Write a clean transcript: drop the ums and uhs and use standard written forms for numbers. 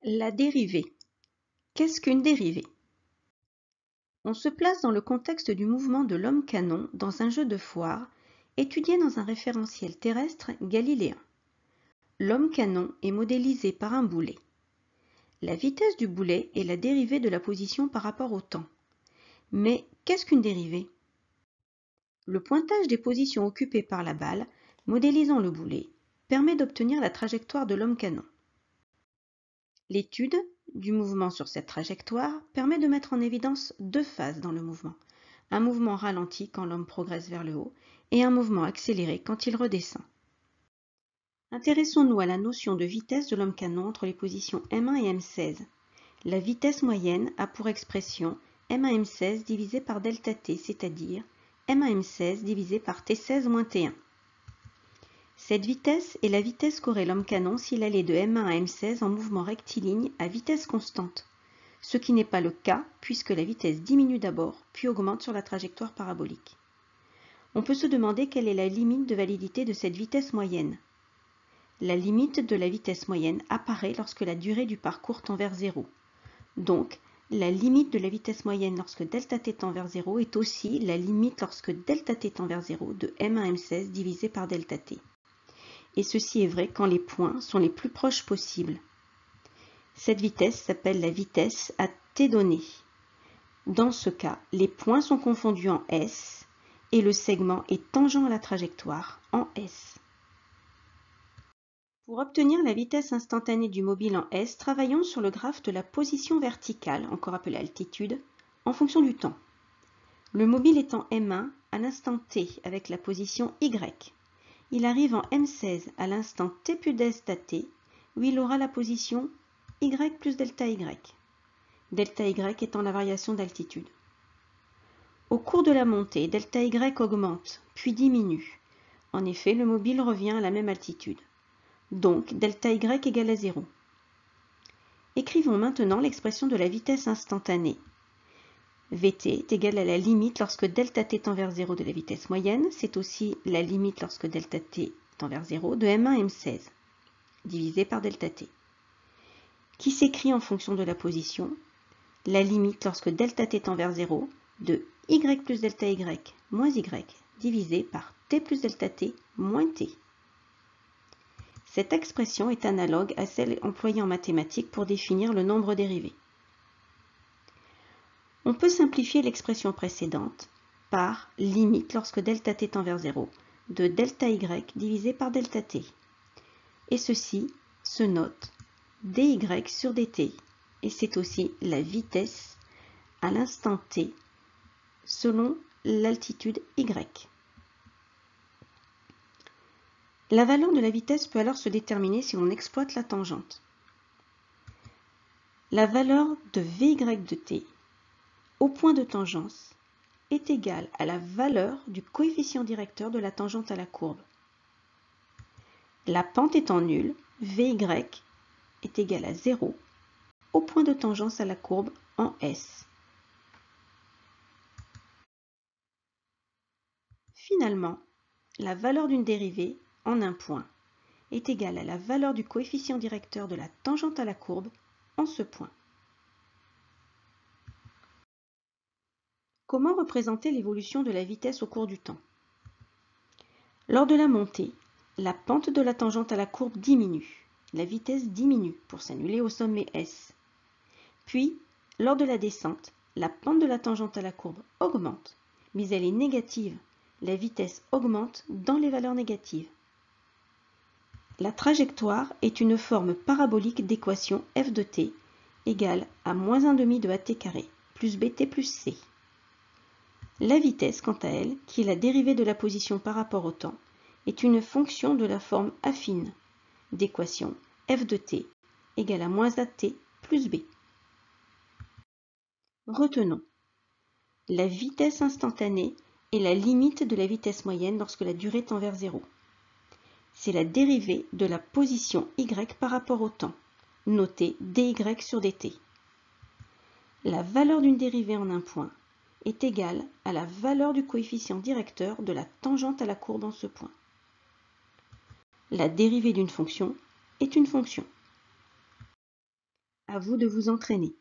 La dérivée. Qu'est-ce qu'une dérivée? On se place dans le contexte du mouvement de l'homme-canon dans un jeu de foire, étudié dans un référentiel terrestre galiléen. L'homme-canon est modélisé par un boulet. La vitesse du boulet est la dérivée de la position par rapport au temps. Mais qu'est-ce qu'une dérivée? Le pointage des positions occupées par la balle, modélisant le boulet, permet d'obtenir la trajectoire de l'homme-canon. L'étude du mouvement sur cette trajectoire permet de mettre en évidence deux phases dans le mouvement. Un mouvement ralenti quand l'homme progresse vers le haut et un mouvement accéléré quand il redescend. Intéressons-nous à la notion de vitesse de l'homme-canon entre les positions M1 et M16. La vitesse moyenne a pour expression M1 M16 divisé par delta T, c'est-à-dire M1 M16 divisé par T16 moins T1. Cette vitesse est la vitesse qu'aurait l'homme-canon s'il allait de M1 à M16 en mouvement rectiligne à vitesse constante, ce qui n'est pas le cas puisque la vitesse diminue d'abord puis augmente sur la trajectoire parabolique. On peut se demander quelle est la limite de validité de cette vitesse moyenne. La limite de la vitesse moyenne apparaît lorsque la durée du parcours tend vers 0. Donc, la limite de la vitesse moyenne lorsque delta t tend vers 0 est aussi la limite lorsque delta t tend vers 0 de M1 M16 divisé par delta t. Et ceci est vrai quand les points sont les plus proches possibles. Cette vitesse s'appelle la vitesse à t donné. Dans ce cas, les points sont confondus en S et le segment est tangent à la trajectoire en S. Pour obtenir la vitesse instantanée du mobile en S, travaillons sur le graphe de la position verticale, encore appelée altitude, en fonction du temps. Le mobile est en M1 à l'instant t avec la position Y. Il arrive en M16 à l'instant t plus delta t, où il aura la position y plus delta y, delta y étant la variation d'altitude. Au cours de la montée, delta y augmente, puis diminue. En effet, le mobile revient à la même altitude. Donc, delta y égale à 0. Écrivons maintenant l'expression de la vitesse instantanée. Vt est égal à la limite lorsque delta t tend vers 0 de la vitesse moyenne, c'est aussi la limite lorsque delta t tend vers 0 de M1 M16, divisé par delta t, qui s'écrit en fonction de la position, la limite lorsque delta t tend vers 0 de y plus delta y moins y, divisé par t plus delta t moins t. Cette expression est analogue à celle employée en mathématiques pour définir le nombre dérivé. On peut simplifier l'expression précédente par limite lorsque delta t tend vers 0 de delta y divisé par delta t. Et ceci se note dy sur dt. Et c'est aussi la vitesse à l'instant t selon l'altitude y. La valeur de la vitesse peut alors se déterminer si l'on exploite la tangente. La valeur de vy de t au point de tangence est égale à la valeur du coefficient directeur de la tangente à la courbe. La pente étant nulle, vy est égal à 0 au point de tangence à la courbe en S. Finalement, la valeur d'une dérivée en un point est égale à la valeur du coefficient directeur de la tangente à la courbe en ce point. Comment représenter l'évolution de la vitesse au cours du temps? Lors de la montée, la pente de la tangente à la courbe diminue. La vitesse diminue pour s'annuler au sommet S. Puis, lors de la descente, la pente de la tangente à la courbe augmente, mais elle est négative. La vitesse augmente dans les valeurs négatives. La trajectoire est une forme parabolique d'équation f de t égale à moins 1/2 de at carré plus bt plus c. La vitesse, quant à elle, qui est la dérivée de la position par rapport au temps, est une fonction de la forme affine d'équation f de t égale à moins at plus b. Retenons, la vitesse instantanée est la limite de la vitesse moyenne lorsque la durée tend vers 0. C'est la dérivée de la position y par rapport au temps, notée dy sur dt. La valeur d'une dérivée en un point est égale à la valeur du coefficient directeur de la tangente à la courbe en ce point. La dérivée d'une fonction est une fonction. À vous de vous entraîner.